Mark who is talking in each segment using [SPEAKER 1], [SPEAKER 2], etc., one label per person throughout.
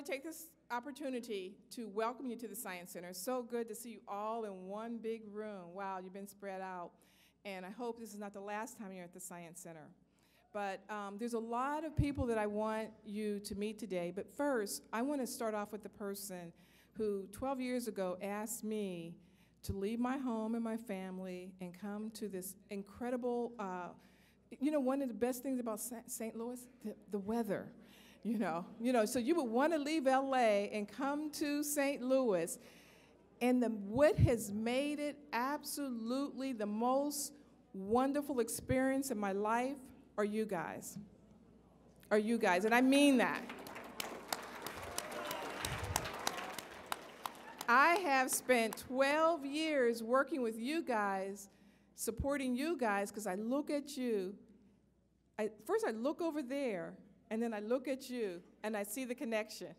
[SPEAKER 1] to take this opportunity to welcome you to the Science Center. It's so good to see you all in one big room. Wow, you've been spread out. And I hope this is not the last time you're at the Science Center. But there's a lot of people that I want you to meet today. But first, I want to start off with the person who 12 years ago asked me to leave my home and my family and come to this incredible, you know, one of the best things about St. Louis, the weather. You know, so you would want to leave LA and come to St. Louis, and what has made it absolutely the most wonderful experience in my life are you guys. Are you guys, and I mean that. I have spent 12 years working with you guys, supporting you guys, because I look at you. First I look over there, and then I look at you, and I see the connection.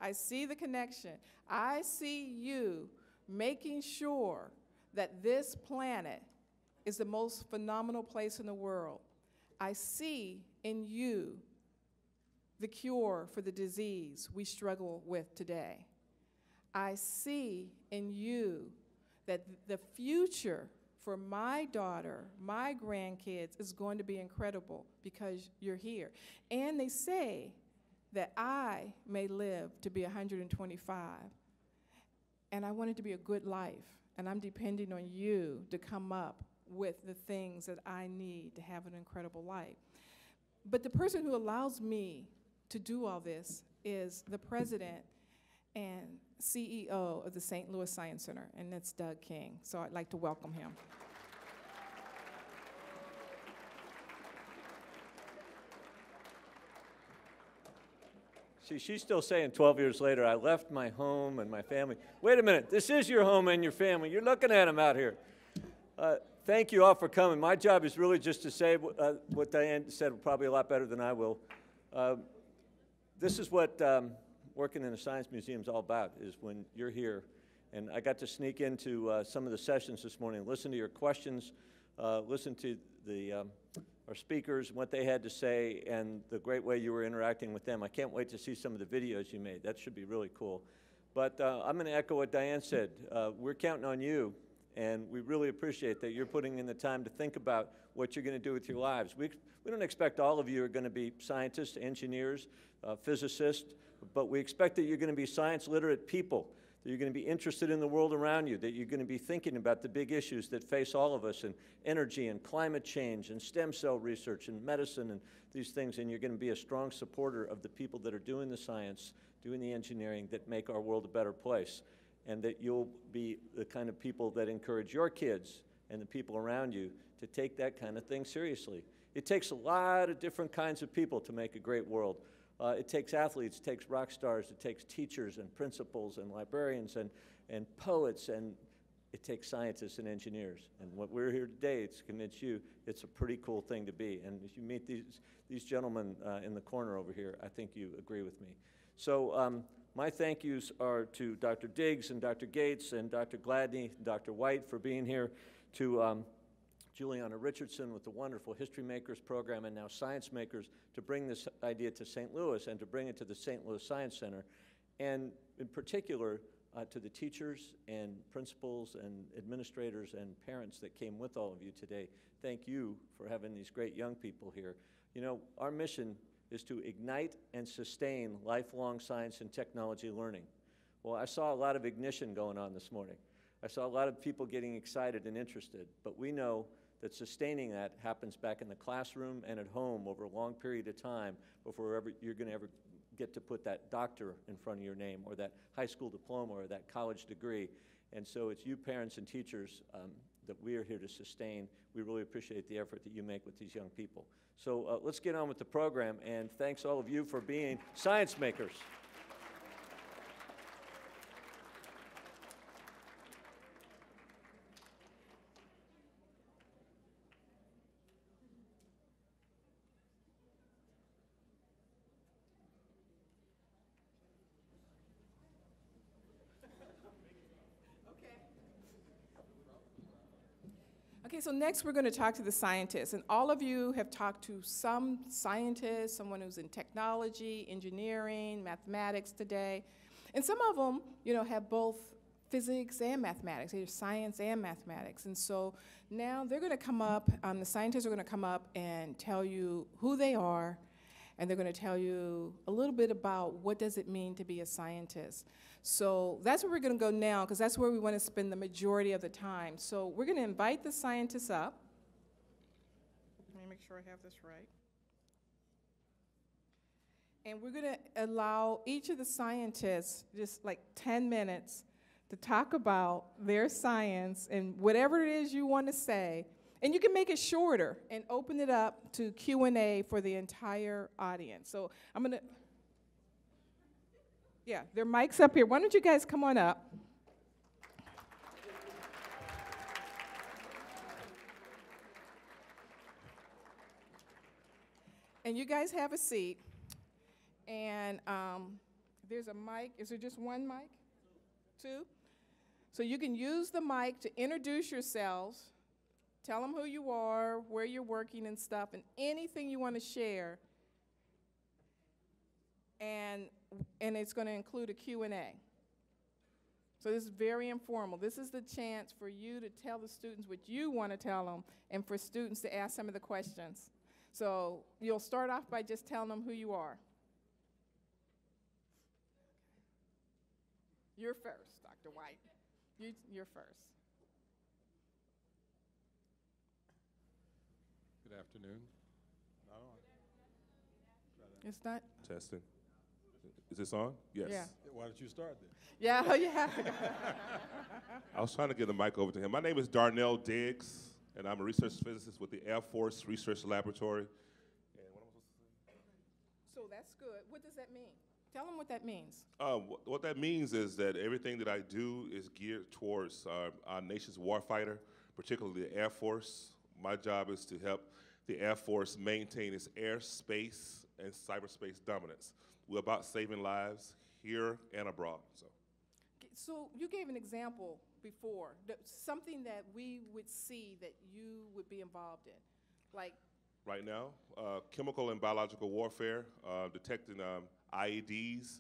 [SPEAKER 1] I see the connection. I see you making sure that this planet is the most phenomenal place in the world. I see in you the cure for the disease we struggle with today. I see in you that the future for my daughter, my grandkids, is going to be incredible because you're here. And they say that I may live to be 125, and I want it to be a good life, and I'm depending on you to come up with the things that I need to have an incredible life. But the person who allows me to do all this is the president and CEO of the St. Louis Science Center, and that's Doug King. So I'd like to welcome him.
[SPEAKER 2] See, she's still saying 12 years later, I left my home and my family. Wait a minute, this is your home and your family. You're looking at them out here. Thank you all for coming. My job is really just to say what Diane said probably a lot better than I will. This is what working in a science museum is all about, is when you're here. And I got to sneak into some of the sessions this morning, listen to your questions, listen to our speakers, what they had to say, and the great way you were interacting with them. I can't wait to see some of the videos you made. That should be really cool. But I'm going to echo what Diane said. We're counting on you, and we really appreciate that you're putting in the time to think about what you're going to do with your lives. We don't expect all of you are going to be scientists, engineers, physicists, but we expect that you're going to be science-literate people, that you're going to be interested in the world around you, that you're going to be thinking about the big issues that face all of us, and energy and climate change and stem cell research and medicine and these things, and you're going to be a strong supporter of the people that are doing the science, doing the engineering that make our world a better place, and that you'll be the kind of people that encourage your kids and the people around you to take that kind of thing seriously. It takes a lot of different kinds of people to make a great world. It takes athletes, it takes rock stars, it takes teachers and principals and librarians and poets, and it takes scientists and engineers. And what we're here today is to convince you it's a pretty cool thing to be. And as you meet these gentlemen in the corner over here, I think you agree with me. So my thank yous are to Dr. Diggs and Dr. Gates and Dr. Gladney and Dr. White for being here, to Julieanna Richardson with the wonderful HistoryMakers program, and now ScienceMakers, to bring this idea to St. Louis and to bring it to the St. Louis Science Center, and in particular to the teachers and principals and administrators and parents that came with all of you today. Thank you for having these great young people here. You know, our mission is to ignite and sustain lifelong science and technology learning. Well, I saw a lot of ignition going on this morning. I saw a lot of people getting excited and interested, but we know that sustaining that happens back in the classroom and at home over a long period of time before you're going to ever get to put that doctor in front of your name, or that high school diploma, or that college degree. And so it's you parents and teachers that we are here to sustain. We really appreciate the effort that you make with these young people. So let's get on with the program, and thanks all of you for being science makers.
[SPEAKER 1] Okay, so next we're going to talk to the scientists. And all of you have talked to some scientist, someone who's in technology, engineering, mathematics today. And some of them, you know, have both physics and mathematics. They have science and mathematics. And so now they're going to come up, the scientists are going to come up and tell you who they are, and they're going to tell you a little bit about what does it mean to be a scientist. So that's where we're going to go now, because that's where we want to spend the majority of the time. So we're going to invite the scientists up. Let me make sure I have this right. And we're going to allow each of the scientists just like 10 minutes to talk about their science and whatever it is you want to say. And you can make it shorter and open it up to Q&A for the entire audience. So I'm going to, yeah, there are mics up here. Why don't you guys come on up? And you guys have a seat. And there's a mic. Is there just one mic? Two? So you can use the mic to introduce yourselves, tell them who you are, where you're working and stuff, and anything you want to share. And it's going to include a Q&A. So this is very informal. This is the chance for you to tell the students what you want to tell them and for students to ask some of the questions. So you'll start off by just telling them who you are. You're first, Dr. White. You're first.
[SPEAKER 3] Good afternoon.
[SPEAKER 1] It's not?
[SPEAKER 3] Testing. Is this on? Yes.
[SPEAKER 1] Yeah.
[SPEAKER 4] Why don't you start then?
[SPEAKER 1] Yeah, yeah.
[SPEAKER 3] I was trying to get the mic over to him. My name is Darnell Diggs, and I'm a research physicist with the Air Force Research Laboratory. And what am I supposed to say?
[SPEAKER 1] So that's good. What does that mean? Tell them what that means.
[SPEAKER 3] What that means is that everything that I do is geared towards our nation's warfighter, particularly the Air Force. My job is to help the Air Force maintain its airspace and cyberspace dominance. We're about saving lives here and abroad.
[SPEAKER 1] So you gave an example before, something that we would see that you would be involved in, like?
[SPEAKER 3] Right now, chemical and biological warfare, detecting IEDs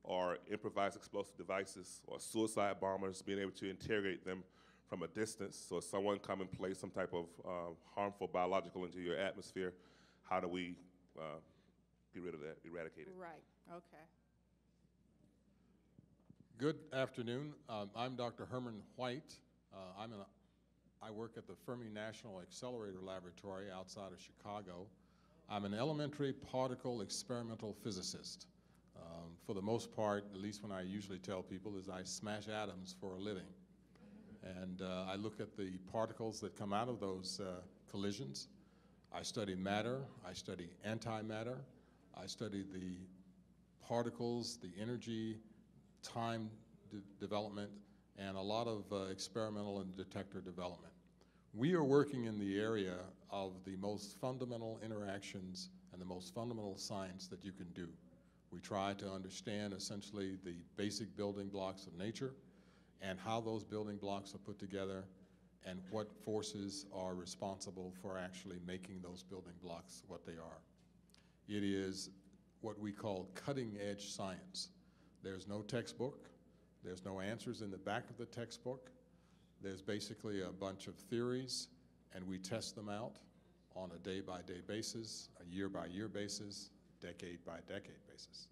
[SPEAKER 3] or improvised explosive devices or suicide bombers, being able to interrogate them from a distance. So if someone come and place some type of harmful biological into your atmosphere, how do we get rid of that, eradicate it?
[SPEAKER 1] Right, okay.
[SPEAKER 4] Good afternoon. I'm Dr. Herman White. I work at the Fermi National Accelerator Laboratory outside of Chicago. I'm an elementary particle experimental physicist. For the most part, at least when I usually tell people, is I smash atoms for a living. And I look at the particles that come out of those collisions. I study matter, I study antimatter, I study the particles, the energy, time development, and a lot of experimental and detector development. We are working in the area of the most fundamental interactions and the most fundamental science that you can do. We try to understand essentially the basic building blocks of nature and how those building blocks are put together and what forces are responsible for actually making those building blocks what they are. It is what we call cutting-edge science. There's no textbook. There's no answers in the back of the textbook. There's basically a bunch of theories, and we test them out on a day-by-day basis, a year-by-year basis, decade-by-decade basis.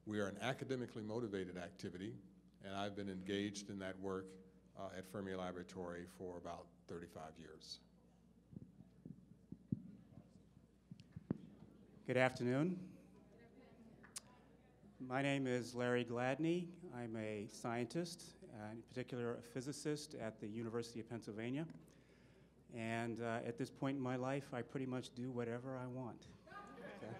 [SPEAKER 4] We are an academically motivated activity, and I've been engaged in that work at Fermi Laboratory for about 35 years.
[SPEAKER 5] Good afternoon. My name is Larry Gladney. I'm a scientist, in particular a physicist at the University of Pennsylvania. And at this point in my life, I pretty much do whatever I want. Okay?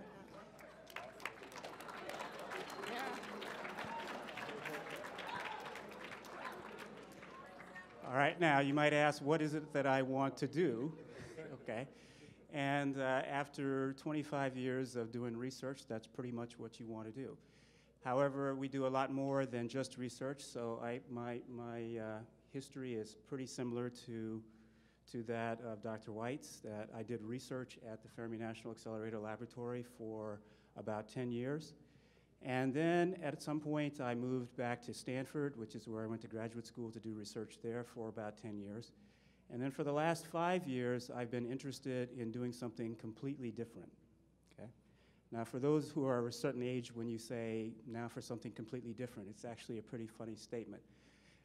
[SPEAKER 5] All right, now you might ask, what is it that I want to do? Okay. And after 25 years of doing research, that's pretty much what you want to do. However, we do a lot more than just research, so my history is pretty similar to to that of Dr. White's, that I did research at the Fermi National Accelerator Laboratory for about 10 years. And then at some point I moved back to Stanford, which is where I went to graduate school to do research there for about 10 years. And then for the last 5 years, I've been interested in doing something completely different, okay? Now, for those who are a certain age, when you say, now for something completely different, it's actually a pretty funny statement,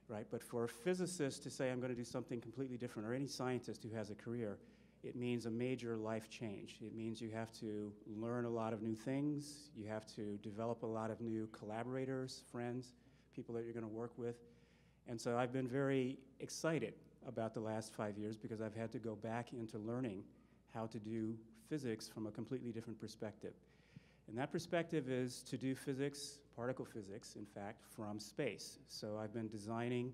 [SPEAKER 5] right? But for a physicist to say, I'm going to do something completely different, or any scientist who has a career, it means a major life change. It means you have to learn a lot of new things. You have to develop a lot of new collaborators, friends, people that you're going to work with. And so I've been very excited about the last 5 years because I've had to go back into learning how to do physics from a completely different perspective. And that perspective is to do physics, particle physics, in fact, from space. So I've been designing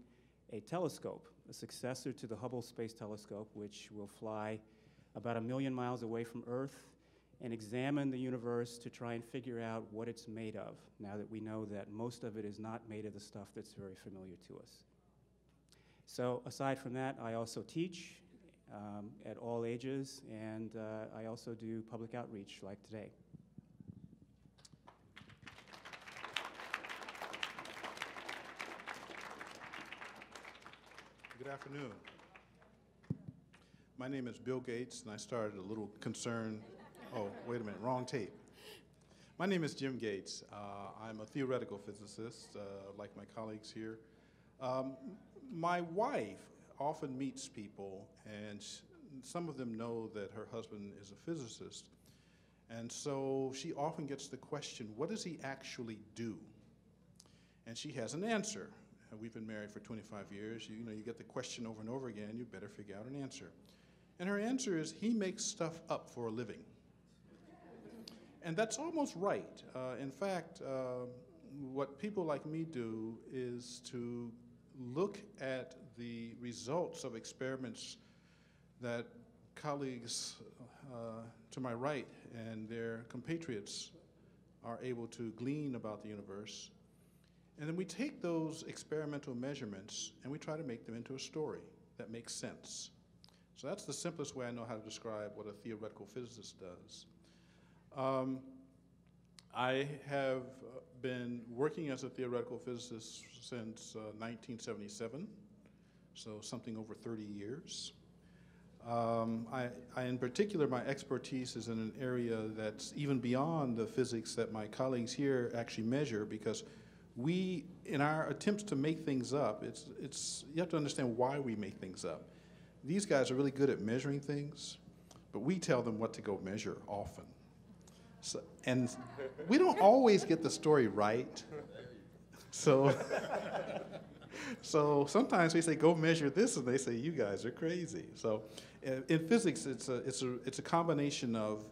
[SPEAKER 5] a telescope, a successor to the Hubble Space Telescope, which will fly about 1 million miles away from Earth and examine the universe to try and figure out what it's made of, now that we know that most of it is not made of the stuff that's very familiar to us. So aside from that, I also teach at all ages, and I also do public outreach like today.
[SPEAKER 6] Good afternoon. My name is Bill Gates, and I started a little concern. Oh, wait a minute, wrong tape. My name is Jim Gates. I'm a theoretical physicist, like my colleagues here. My wife often meets people, and some of them know that her husband is a physicist. And so she often gets the question, what does he actually do? And she has an answer. We've been married for 25 years. You know, you get the question over and over again, you better figure out an answer. And her answer is, he makes stuff up for a living. And that's almost right. In fact, what people like me do is to look at the results of experiments that colleagues to my right and their compatriots are able to glean about the universe. And then we take those experimental measurements and we try to make them into a story that makes sense. So that's the simplest way I know how to describe what a theoretical physicist does. I have been working as a theoretical physicist since 1977, so something over 30 years. In particular, my expertise is in an area that's even beyond the physics that my colleagues here actually measure, because we, in our attempts to make things up, you have to understand why we make things up. These guys are really good at measuring things, but we tell them what to go measure often. So, and we don't always get the story right. So sometimes we say, go measure this, and they say, you guys are crazy. So in physics, it's a combination of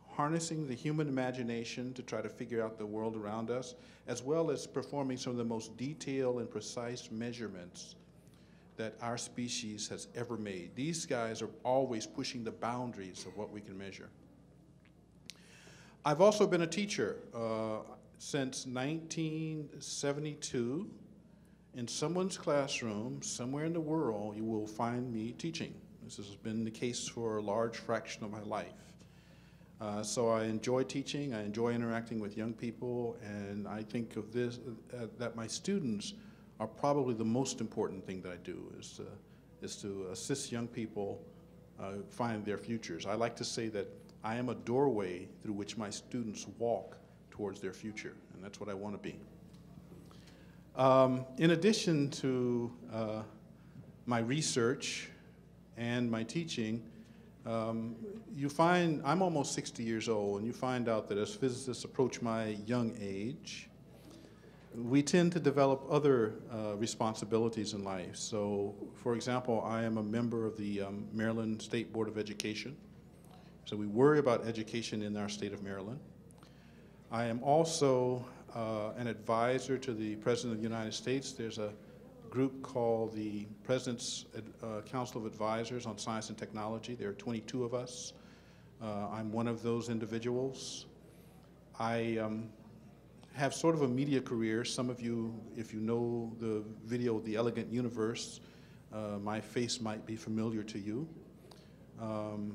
[SPEAKER 6] harnessing the human imagination to try to figure out the world around us, as well as performing some of the most detailed and precise measurements that our species has ever made. These guys are always pushing the boundaries of what we can measure. I've also been a teacher since 1972. In someone's classroom, somewhere in the world, you will find me teaching. This has been the case for a large fraction of my life. So I enjoy teaching, I enjoy interacting with young people, and I think of this, that my students are probably the most important thing that I do, is to assist young people find their futures. I like to say that I am a doorway through which my students walk towards their future, and that's what I want to be. In addition to my research and my teaching, you find, I'm almost 60 years old, and you find out that as physicists approach my young age, we tend to develop other responsibilities in life. So, for example, I am a member of the Maryland State Board of Education. So we worry about education in our state of Maryland. I am also an advisor to the President of the United States. There's a group called the President's Council of Advisors on Science and Technology. There are 22 of us. I'm one of those individuals. I have sort of a media career. Some of you, if you know the video, The Elegant Universe, my face might be familiar to you.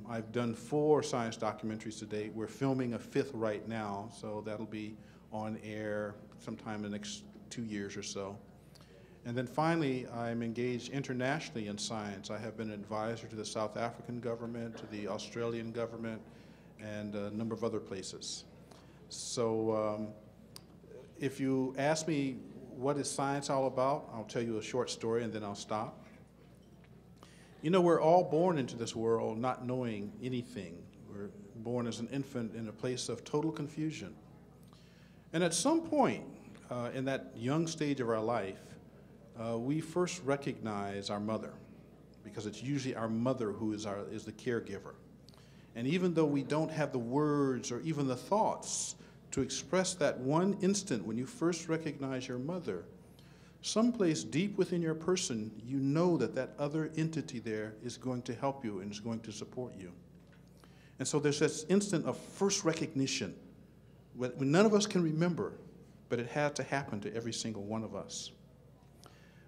[SPEAKER 6] I've done 4 science documentaries to date. We're filming a 5th right now, so that'll be on air sometime in the next 2 years or so. And then finally, I'm engaged internationally in science. I have been an advisor to the South African government, to the Australian government, and a number of other places. So if you ask me what is science all about, I'll tell you a short story and then I'll stop. You know, we're all born into this world not knowing anything. We're born as an infant in a place of total confusion. And at some point in that young stage of our life, we first recognize our mother, because it's usually our mother who is the caregiver. And even though we don't have the words or even the thoughts to express that one instant when you first recognize your mother, someplace deep within your person, you know that that other entity there is going to help you and is going to support you. And so there's this instant of first recognition when none of us can remember, but it had to happen to every single one of us.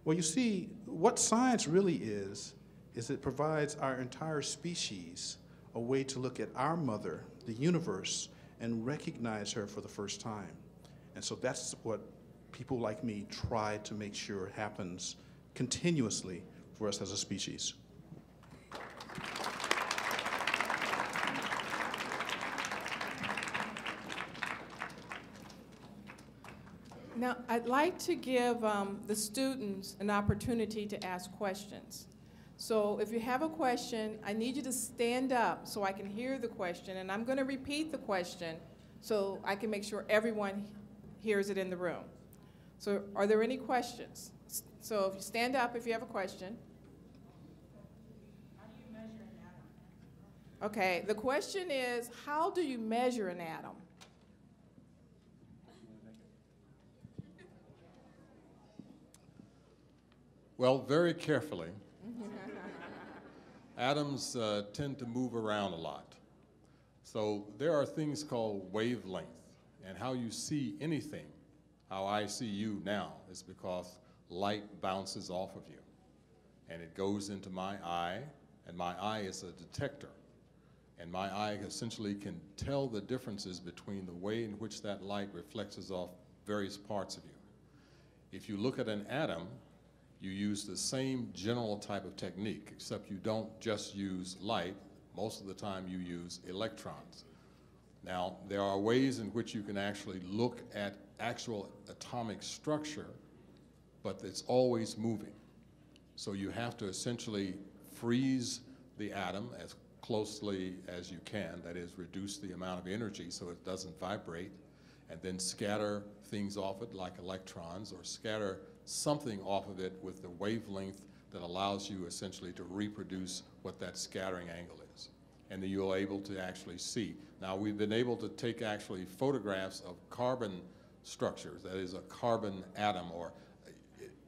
[SPEAKER 6] Well, you see, what science really is it provides our entire species a way to look at our mother, the universe, and recognize her for the first time. And so that's what people like me try to make sure happens continuously for us as a species.
[SPEAKER 1] Now, I'd like to give the students an opportunity to ask questions. So if you have a question, I need you to stand up so I can hear the question, and I'm going to repeat the question so I can make sure everyone hears it in the room. So are there any questions? So if you stand up if you have a question. How do you measure an atom? Okay, the question is, how do you measure an atom?
[SPEAKER 4] Well, very carefully. Atoms tend to move around a lot. So there are things called wavelength, and how you see anything, how I see you now, is because light bounces off of you, and it goes into my eye, and my eye is a detector, and my eye essentially can tell the differences between the way in which that light reflects off various parts of you. If you look at an atom, you use the same general type of technique, except you don't just use light. Most of the time you use electrons. Now, there are ways in which you can actually look at actual atomic structure, but it's always moving. So you have to essentially freeze the atom as closely as you can, that is, reduce the amount of energy so it doesn't vibrate, and then scatter things off it like electrons, or scatter something off of it with the wavelength that allows you essentially to reproduce what that scattering angle is. And then you're able to actually see. Now, we've been able to take actually photographs of carbon structures, that is a carbon atom or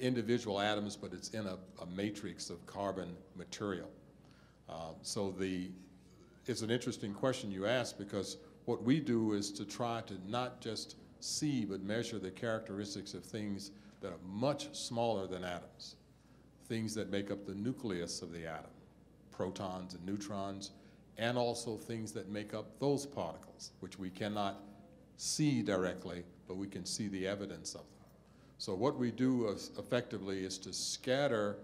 [SPEAKER 4] individual atoms, but it's in a matrix of carbon material. So it's an interesting question you ask, because what we do is to try to not just see but measure the characteristics of things that are much smaller than atoms, things that make up the nucleus of the atom, protons and neutrons, and also things that make up those particles, which we cannot see directly, but we can see the evidence of them. So what we do effectively is to scatter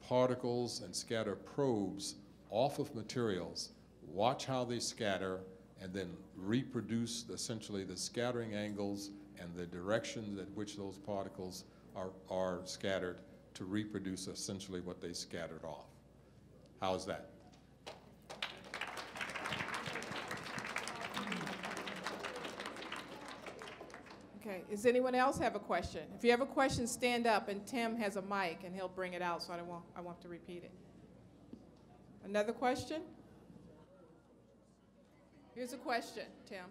[SPEAKER 4] particles and scatter probes off of materials, watch how they scatter, and then reproduce essentially the scattering angles and the directions at which those particles are scattered to reproduce essentially what they scattered off. How's that?
[SPEAKER 1] Okay, does anyone else have a question? If you have a question, stand up, and Tim has a mic, and he'll bring it out, so I won't have to repeat it. Another question? Here's a question, Tim.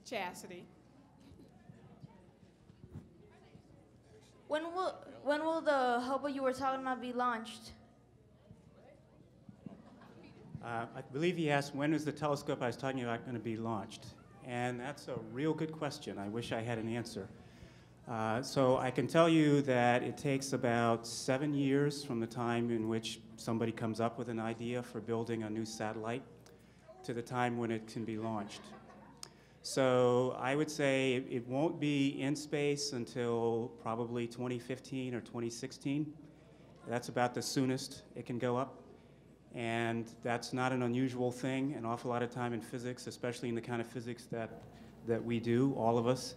[SPEAKER 1] Chastity.
[SPEAKER 7] When will the Hubble you were talking about be launched?
[SPEAKER 5] I believe he asked, when is the telescope I was talking about going to be launched? And that's a real good question. I wish I had an answer. So I can tell you that it takes about 7 years from the time in which somebody comes up with an idea for building a new satellite to the time when it can be launched. So I would say it won't be in space until probably 2015 or 2016. That's about the soonest it can go up. And that's not an unusual thing. An awful lot of time in physics, especially in the kind of physics that we do, all of us,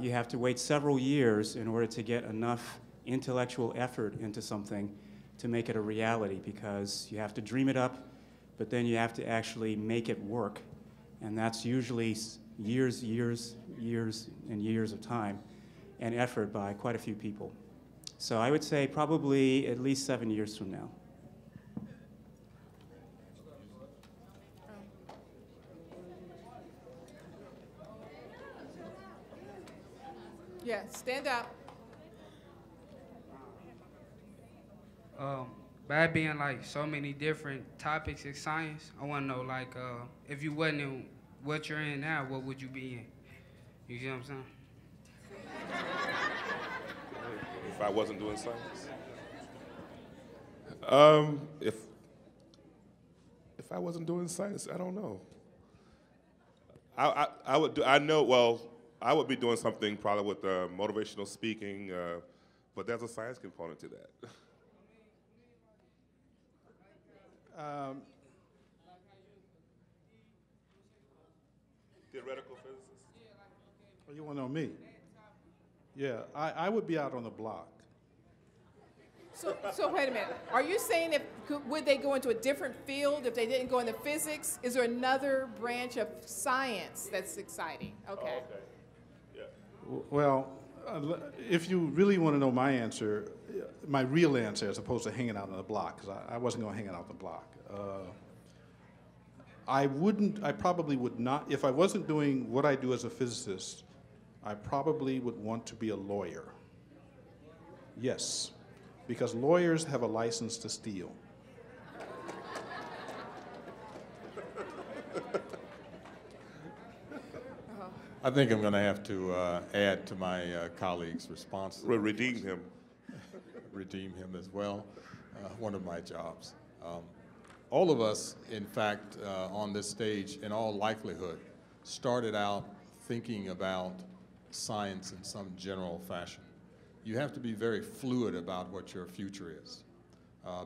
[SPEAKER 5] you have to wait several years in order to get enough intellectual effort into something to make it a reality, because you have to dream it up, but then you have to actually make it work. And that's usually years and years of time and effort by quite a few people. So I would say probably at least 7 years from now.
[SPEAKER 1] Yeah, stand up.
[SPEAKER 8] By it being like so many different topics in science, I want to know, like, if you wasn't in what you're in now, what would you be in? You see what I'm saying?
[SPEAKER 3] If I wasn't doing science? If I wasn't doing science, I don't know. I would do, I know, well, I would be doing something probably with motivational speaking, but there's a science component to that. Theoretical physicist?
[SPEAKER 6] Oh, you want to know me? Yeah, I would be out on the block.
[SPEAKER 1] So wait a minute. Are you saying would they go into a different field if they didn't go into physics? Is there another branch of science that's exciting? Okay.
[SPEAKER 3] Oh, okay. Yeah.
[SPEAKER 6] Well, if you really want to know my answer, my real answer, as opposed to hanging out on the block, because I wasn't going to hang out on the block. I probably would not, if I wasn't doing what I do as a physicist, I probably would want to be a lawyer. Yes, because lawyers have a license to steal.
[SPEAKER 4] I think I'm going to have to add to my colleague's response.
[SPEAKER 3] Redeem him.
[SPEAKER 4] Redeem him as well, one of my jobs. All of us, in fact, on this stage, in all likelihood, started out thinking about science in some general fashion. You have to be very fluid about what your future is,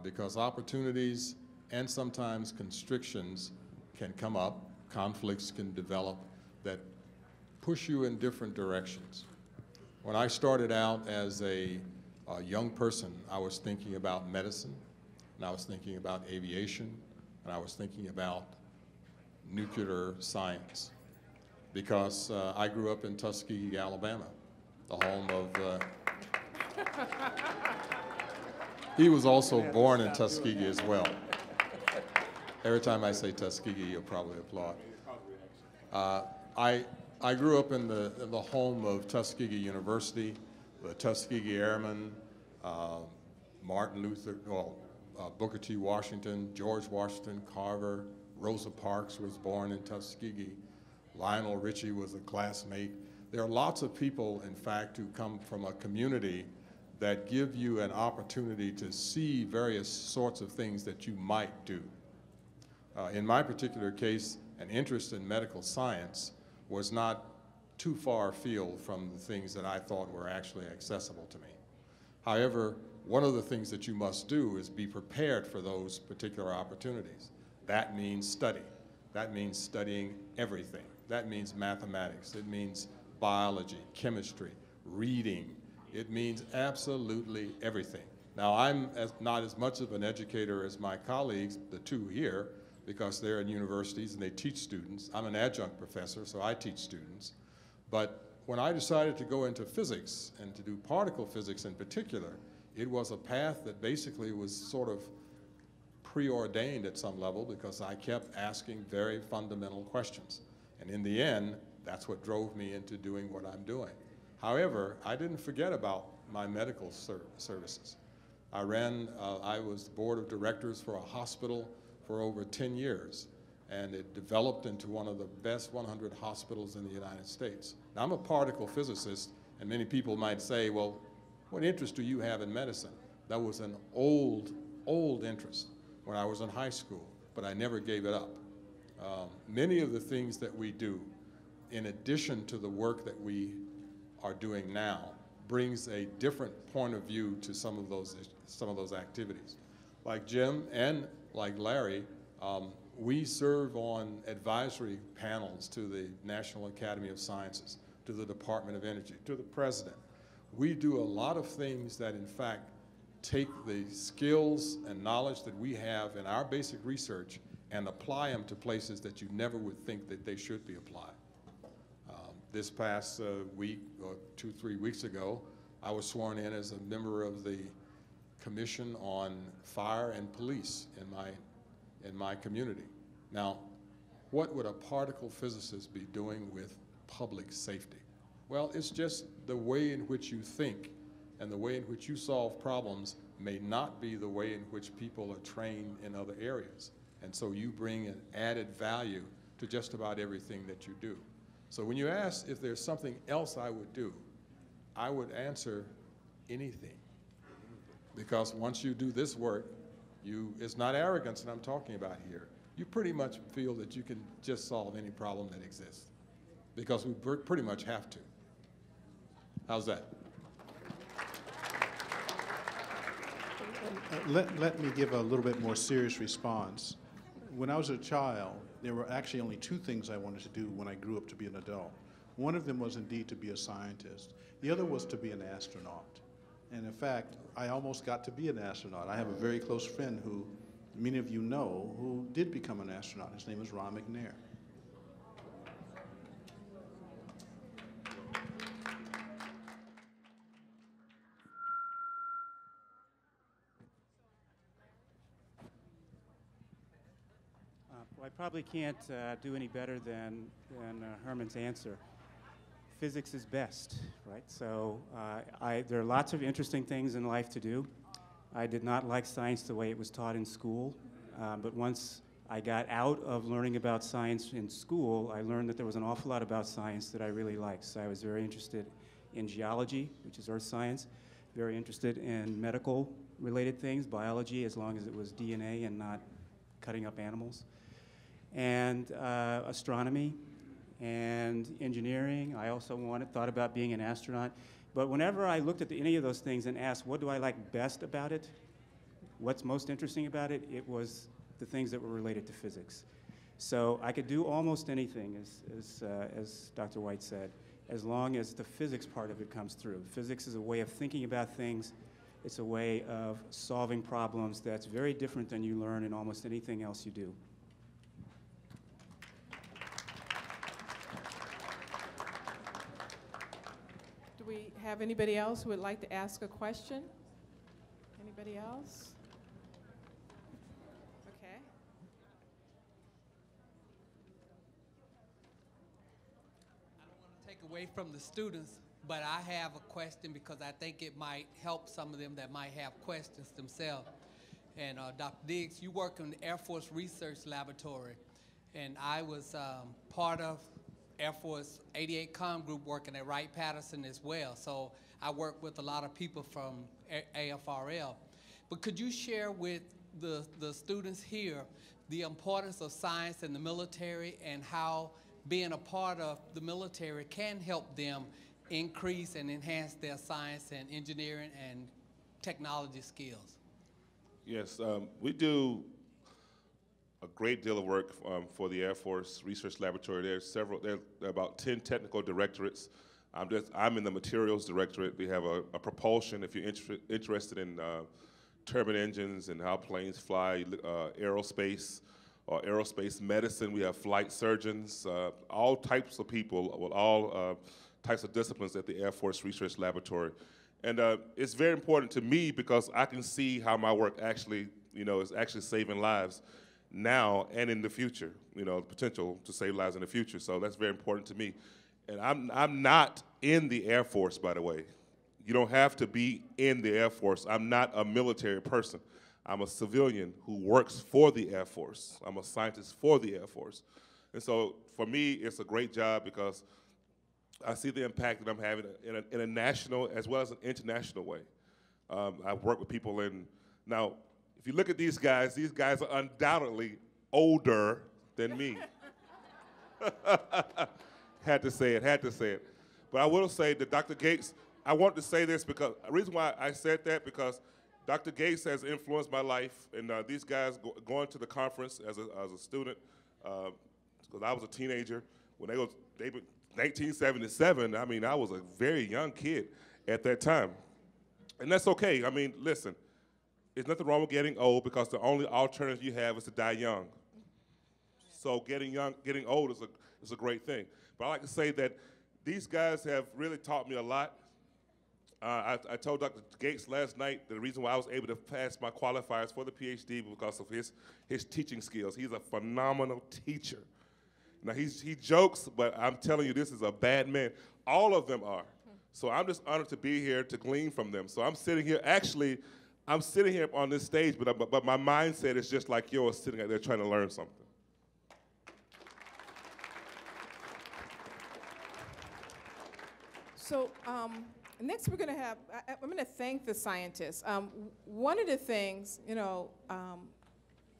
[SPEAKER 4] because opportunities and sometimes constrictions can come up, conflicts can develop that push you in different directions. When I started out as a young person, I was thinking about medicine, and I was thinking about aviation, and I was thinking about nuclear science, because I grew up in Tuskegee, Alabama, the home of... He was also born in Tuskegee as well. Every time I say Tuskegee, you'll probably applaud. I grew up in the home of Tuskegee University, the Tuskegee Airmen, Martin Luther, Booker T. Washington, George Washington Carver, Rosa Parks was born in Tuskegee, Lionel Richie was a classmate. There are lots of people, in fact, who come from a community that give you an opportunity to see various sorts of things that you might do. In my particular case, an interest in medical science was not too far afield from the things that I thought were actually accessible to me. However, one of the things that you must do is be prepared for those particular opportunities. That means study. That means studying everything. That means mathematics. It means biology, chemistry, reading. It means absolutely everything. Now, I'm not as much of an educator as my colleagues, the two here, because they're in universities and they teach students. I'm an adjunct professor, so I teach students. But when I decided to go into physics and to do particle physics in particular, it was a path that basically was sort of preordained at some level, because I kept asking very fundamental questions. And in the end, that's what drove me into doing what I'm doing. However, I didn't forget about my medical services. I was the board of directors for a hospital for over 10 years, and it developed into one of the best 100 hospitals in the United States. Now, I'm a particle physicist And many people might say, well, what interest do you have in medicine? That was an old interest when I was in high school, but I never gave it up. Many of the things that we do, in addition to the work that we are doing now, brings a different point of view to some of those activities. Like Jim and like Larry, we serve on advisory panels to the National Academy of Sciences, to the Department of Energy, to the President. We do a lot of things that, in fact, take the skills and knowledge that we have in our basic research and apply them to places that you never would think that they should be applied. This past week, or 2-3 weeks ago, I was sworn in as a member of the Commission on Fire and Police in my community. Now, what would a particle physicist be doing with public safety? Well, it's just the way in which you think and the way in which you solve problems may not be the way in which people are trained in other areas. And so you bring an added value to just about everything that you do. So when you ask if there's something else I would do, I would answer anything. Because once you do this work, it's not arrogance that I'm talking about here. You pretty much feel that you can just solve any problem that exists. Because we pretty much have to. How's that?
[SPEAKER 6] Let me give a little bit more serious response. When I was a child, there were actually only two things I wanted to do when I grew up to be an adult. One of them was indeed to be a scientist. The other was to be an astronaut. And in fact, I almost got to be an astronaut. I have a very close friend who many of you know who did become an astronaut. His name is Ron McNair.
[SPEAKER 5] Well, I probably can't do any better than Herman's answer. Physics is best, right? So there are lots of interesting things in life to do. I did not like science the way it was taught in school, but once I got out of learning about science in school, I learned that there was an awful lot about science that I really liked. So I was very interested in geology, which is earth science, very interested in medical related things, biology, as long as it was DNA and not cutting up animals, and astronomy and engineering. I also thought about being an astronaut. But whenever I looked at any of those things and asked, what do I like best about it? What's most interesting about it? It was the things that were related to physics. So I could do almost anything, as Dr. White said, as long as the physics part of it comes through. Physics is a way of thinking about things. It's a way of solving problems that's very different than you learn in almost anything else you do.
[SPEAKER 1] Do we have anybody else who would like to ask a question? Anybody else? Okay.
[SPEAKER 9] I don't want to take away from the students, but I have a question because I think it might help some of them that might have questions themselves. And Dr. Diggs, you work in the Air Force Research Laboratory, and I was part of Air Force 88 Com Group working at Wright-Patterson as well. So I work with a lot of people from AFRL. But could you share with the students here the importance of science in the military and how being a part of the military can help them increase and enhance their science and engineering and technology skills?
[SPEAKER 3] Yes, we do a great deal of work for the Air Force Research Laboratory. There are about 10 technical directorates. I'm in the materials directorate. We have a propulsion, if you're interested in turbine engines and how planes fly, aerospace or aerospace medicine. We have flight surgeons, all types of people with all types of disciplines at the Air Force Research Laboratory. And it's very important to me because I can see how my work actually, is actually saving lives now and in the future, the potential to save lives in the future. So that's very important to me. And I'm not in the Air Force, by the way. You don't have to be in the Air Force. I'm not a military person. I'm a civilian who works for the Air Force. I'm a scientist for the Air Force. And so for me, it's a great job because I see the impact that I'm having in a national as well as an international way. I've worked with people now, if you look at these guys are undoubtedly older than me. Had to say it. But I will say that Dr. Gates, I want to say this because the reason why I said that, because Dr. Gates has influenced my life, and these guys going to the conference as a student, because I was a teenager, when they were 1977, I mean, I was a very young kid at that time. And that's okay. I mean, listen, there's nothing wrong with getting old because the only alternative you have is to die young. So getting old is a great thing. But I like to say that these guys have really taught me a lot. I told Dr. Gates last night that the reason why I was able to pass my qualifiers for the PhD was because of his teaching skills. He's a phenomenal teacher. Now, he jokes, but I'm telling you, this is a bad man. All of them are. So I'm just honored to be here to glean from them. So I'm sitting here on this stage, but my mindset is just like yours, sitting out there trying to learn something.
[SPEAKER 1] So next we're going to have, I'm going to thank the scientists. One of the things,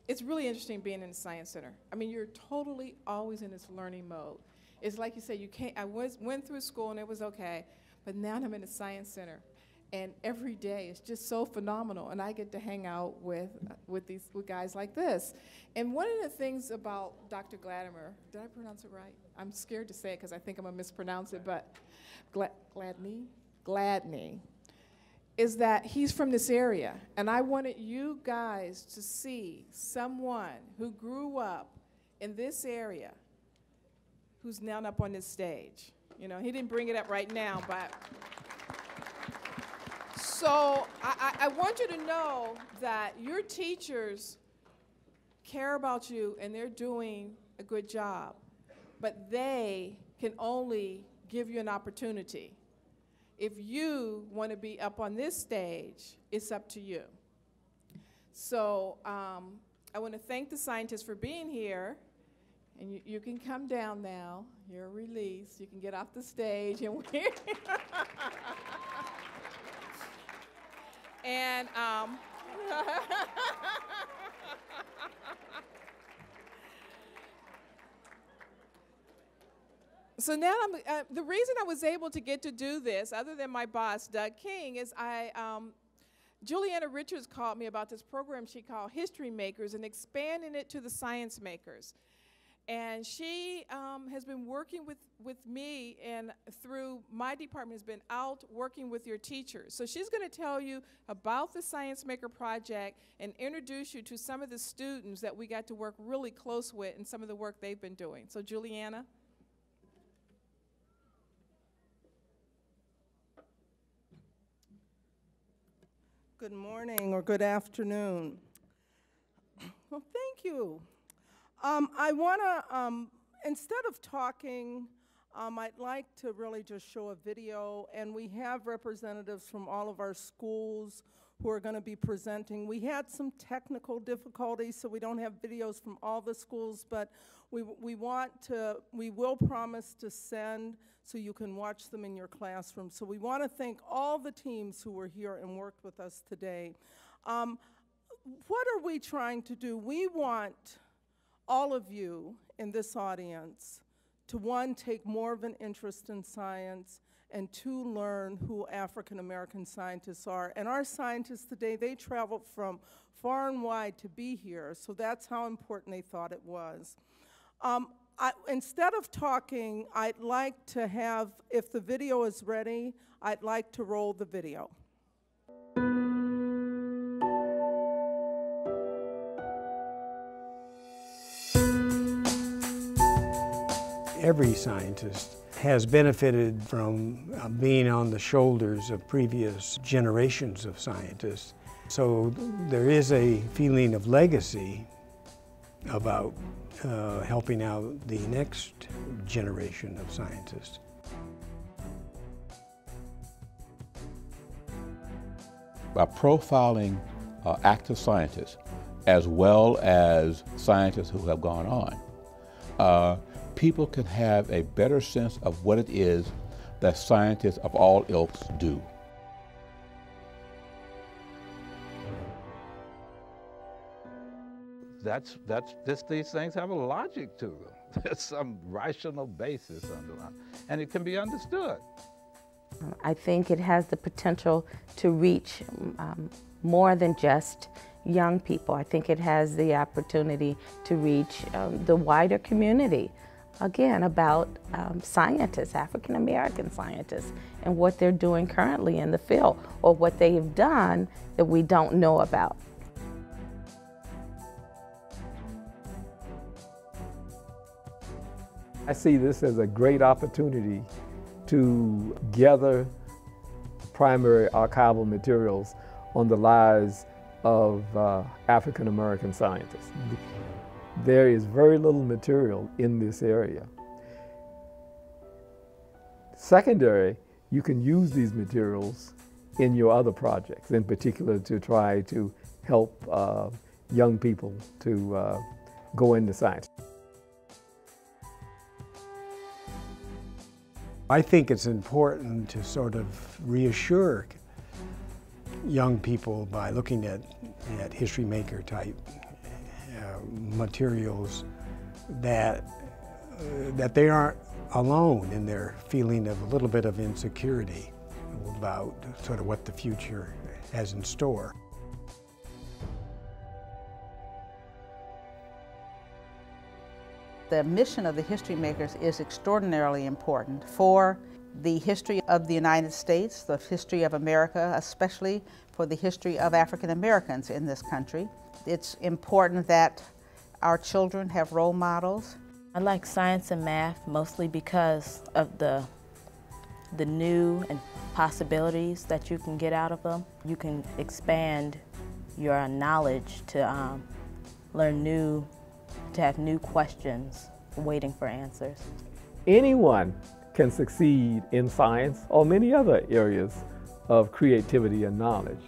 [SPEAKER 1] it's really interesting being in the Science Center. I mean, you're totally always in this learning mode. It's like you said, I went through school and it was okay, but now I'm in the Science Center. And every day is just so phenomenal, and I get to hang out with guys like this. And one of the things about Dr. Gladney, did I pronounce it right? I'm scared to say it because I think I'm gonna mispronounce it, but Gladney, is that he's from this area, and I wanted you guys to see someone who grew up in this area, who's now up on this stage. He didn't bring it up right now, but. So I want you to know that your teachers care about you and they're doing a good job, but they can only give you an opportunity. If you want to be up on this stage, it's up to you. So I want to thank the scientists for being here, and you can come down now. You're released. You can get off the stage and we're and so now the reason I was able to get to do this, other than my boss, Doug King, is Julieanna Richards called me about this program she called HistoryMakers and expanding it to the ScienceMakers. And she has been working with me, and through my department has been out working with your teachers. So she's going to tell you about the ScienceMaker project and introduce you to some of the students that we got to work really close with and some of the work they've been doing. So Julieanna.
[SPEAKER 10] Good morning or good afternoon. Well, thank you. I want to, instead of talking, I'd like to really just show a video, and we have representatives from all of our schools who are going to be presenting. We had some technical difficulties, so we don't have videos from all the schools, but we will promise to send so you can watch them in your classroom. So we want to thank all the teams who were here and worked with us today. What are we trying to do? We want all of you in this audience to, one, take more of an interest in science, and two, learn who African American scientists are. And our scientists today, they traveled from far and wide to be here, so that's how important they thought it was. Instead of talking, I'd like to have, if the video is ready, I'd like to roll the video.
[SPEAKER 11] Every scientist has benefited from being on the shoulders of previous generations of scientists. So there is a feeling of legacy about helping out the next generation of scientists.
[SPEAKER 12] By profiling active scientists as well as scientists who have gone on, people can have a better sense of what it is that scientists of all ilks do.
[SPEAKER 13] These things have a logic to them. There's some rational basis underlying, and it can be understood.
[SPEAKER 14] I think it has the potential to reach more than just young people. I think it has the opportunity to reach the wider community. Again, about scientists, African American scientists, and what they're doing currently in the field, or what they have done that we don't know about.
[SPEAKER 15] I see this as a great opportunity to gather primary archival materials on the lives of African American scientists. There is very little material in this area. Secondary, you can use these materials in your other projects, in particular to try to help young people to go into science.
[SPEAKER 11] I think it's important to sort of reassure young people by looking at HistoryMaker type materials that they aren't alone in their feeling of a little bit of insecurity about sort of what the future has in store.
[SPEAKER 16] The mission of the HistoryMakers is extraordinarily important for the history of the United States, the history of America, especially for the history of African Americans in this country. It's important that our children have role models.
[SPEAKER 14] I like science and math mostly because of the new and possibilities that you can get out of them. You can expand your knowledge to learn new, to have new questions waiting for answers.
[SPEAKER 15] Anyone can succeed in science or many other areas of creativity and knowledge.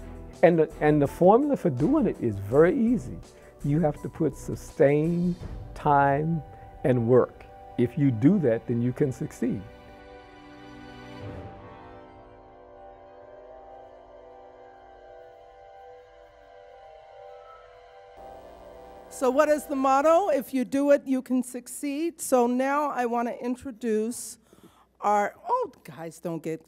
[SPEAKER 15] And the formula for doing it is very easy. You have to put sustained time and work. If you do that, then you can succeed.
[SPEAKER 10] So what is the motto? If you do it, you can succeed. So now I want to introduce our, oh, guys, don't get,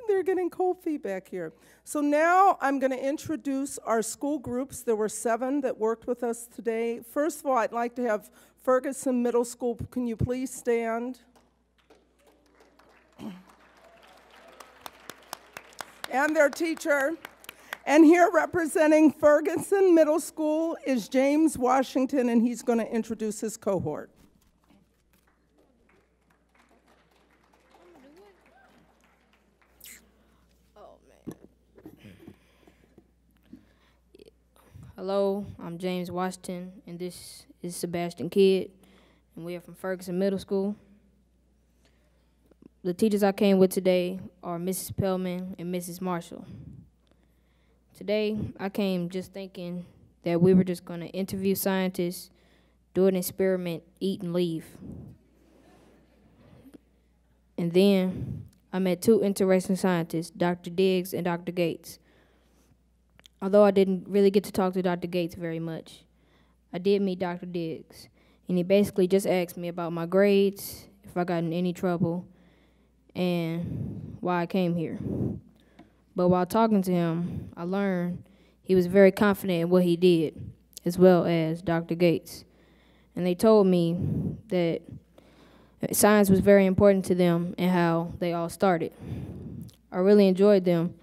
[SPEAKER 10] they're getting cold feet back here. So now I'm going to introduce our school groups. There were 7 that worked with us today. First of all, I'd like to have Ferguson Middle School. Can you please stand? And their teacher. And here representing Ferguson Middle School is James Washington, and he's going to introduce his cohort.
[SPEAKER 17] Hello, I'm James Washington, and this is Sebastian Kidd, and we are from Ferguson Middle School. The teachers I came with today are Mrs. Pellman and Mrs. Marshall. Today, I came just thinking that we were just going to interview scientists, do an experiment, eat and leave. And then I met 2 interesting scientists, Dr. Diggs and Dr. Gates. Although I didn't really get to talk to Dr. Gates very much, I did meet Dr. Diggs, and he basically just asked me about my grades, if I got in any trouble, and why I came here. But while talking to him, I learned he was very confident in what he did, as well as Dr. Gates. And they told me that science was very important to them and how they all started. I really enjoyed them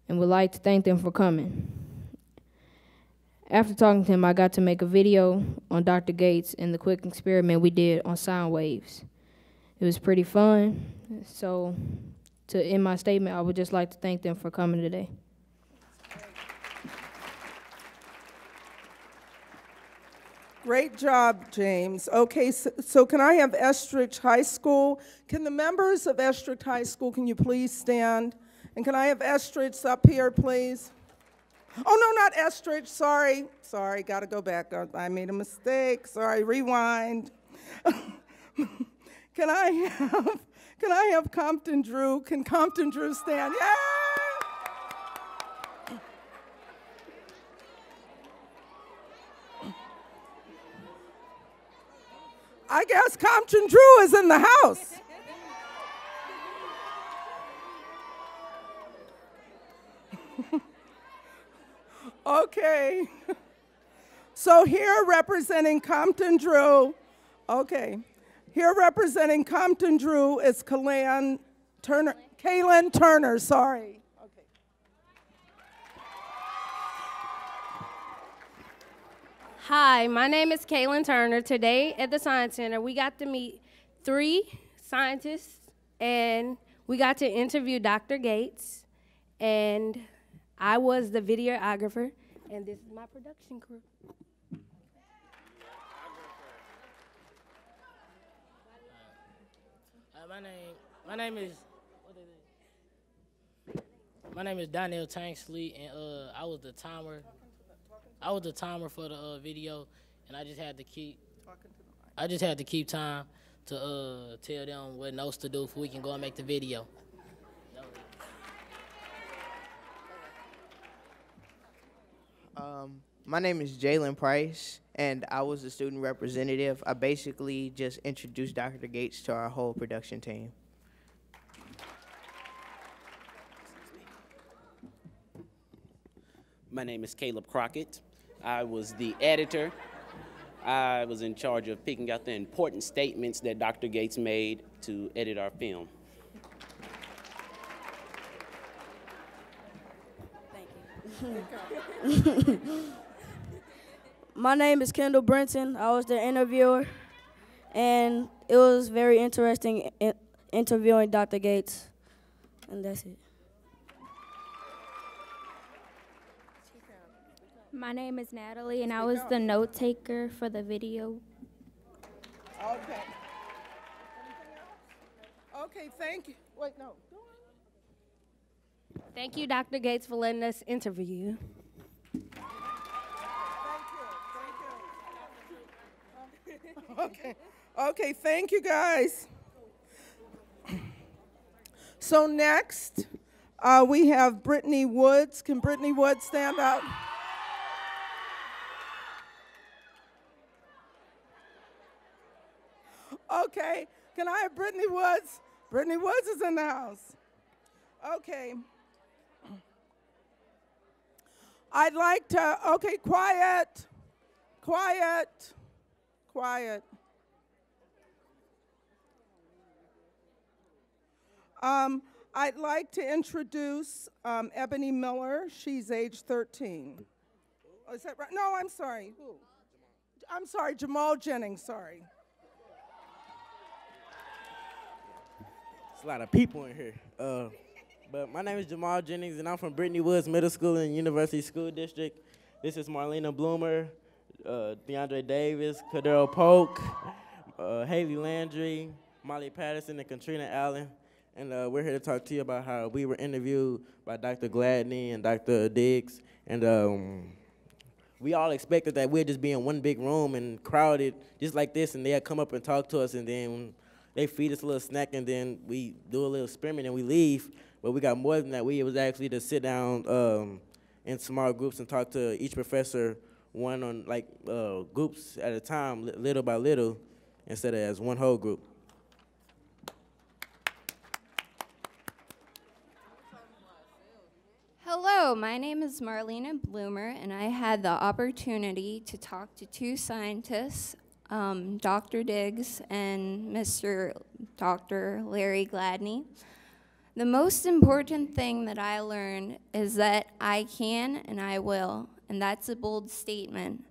[SPEAKER 17] and would like to thank them for coming. After talking to him, I got to make a video on Dr. Gates and the quick experiment we did on sound waves. It was pretty fun, so to end my statement, I would just like to thank them for coming today.
[SPEAKER 10] Great job, James. Okay, so can I have Eskridge High School? Can the members of Eskridge High School, can you please stand? And can I have Eskridge up here, please? Oh, no, not Eskridge, sorry. Sorry, gotta go back. I made a mistake, sorry, rewind. Can Can I have Compton Drew? Can Compton Drew stand? Yay! I guess Compton Drew is in the house. Okay. So here representing Compton Drew, okay. Here representing Compton Drew is Kaylin Turner, sorry. Okay.
[SPEAKER 18] Hi, my name is Kaylin Turner. Today at the Science Center, we got to meet 3 scientists, and we got to interview Dr. Gates, and I was the videographer, and this is my production crew.
[SPEAKER 19] My name is Darnell Tanksley, and I was the timer for the video, and I just had to keep time to tell them what notes to do so we can go and make the video.
[SPEAKER 20] My name is Jalen Price, and I was the student representative. I basically just introduced Dr. Gates to our whole production team.
[SPEAKER 21] My name is Caleb Crockett. I was the editor. I was in charge of picking out the important statements that Dr. Gates made to edit our film.
[SPEAKER 22] Thank you. My name is Kendall Brinson. I was the interviewer, and it was very interesting interviewing Dr. Gates, and that's it.
[SPEAKER 23] My name is Natalie, and I was the note taker for the video.
[SPEAKER 10] Okay. Okay, thank you. Wait, no.
[SPEAKER 18] Thank you, Dr. Gates, for letting us interview you.
[SPEAKER 10] Okay. Okay, thank you guys. So next, we have Brittany Woods. Can Brittany Woods stand up? Okay, can I have Brittany Woods? Brittany Woods is in the house. Okay. I'd like to, okay, quiet, quiet, quiet. I'd like to introduce Ebony Miller. She's age 13. Oh, is that right? No, I'm sorry. Who? I'm sorry, Jamal Jennings, sorry.
[SPEAKER 24] There's a lot of people in here. But my name is Jamal Jennings, and I'm from Brittany Woods Middle School in University School District. This is Marlena Bloomer, DeAndre Davis, Cadero Polk, Haley Landry, Molly Patterson, and Katrina Allen. And we're here to talk to you about how we were interviewed by Dr. Gladney and Dr. Diggs. And we all expected that we'd just be in one big room and crowded just like this, and they'd come up and talk to us, and then they feed us a little snack, and then we do a little experiment and we leave. But we got more than that. We was actually to sit down in small groups and talk to each professor, one on like groups at a time, little by little, instead of as one whole group.
[SPEAKER 23] Hello, my name is Marlena Bloomer, and I had the opportunity to talk to 2 scientists, Dr. Diggs and Dr. Larry Gladney. The most important thing that I learned is that I can and I will, and that's a bold statement.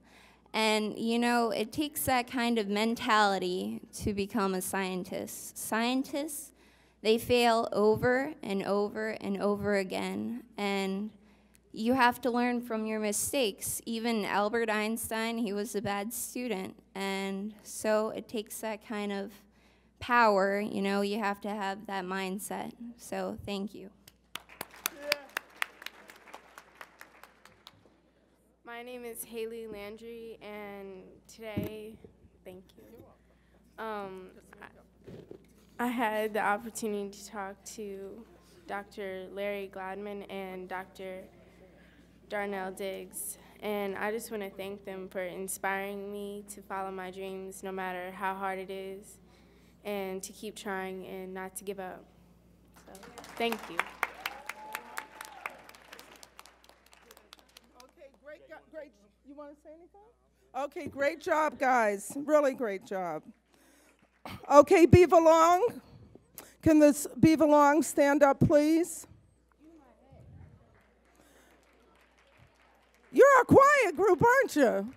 [SPEAKER 23] And you know, it takes that kind of mentality to become a scientist. Scientists, they fail over and over and over again, and you have to learn from your mistakes. Even Albert Einstein, he was a bad student, and so it takes that kind of power, you know, you have to have that mindset. So thank you.
[SPEAKER 25] My name is Haley Landry, and today, thank you. I had the opportunity to talk to Dr. Larry Gladman and Dr. Darnell Diggs, and I just want to thank them for inspiring me to follow my dreams no matter how hard it is, and to keep trying and not to give up. So, thank you.
[SPEAKER 10] Okay, great. You want to say anything? Okay, great job, guys. Really great job. Okay, Bevo-Long. Can this Bevo-Long stand up, please? You're a quiet group, aren't you?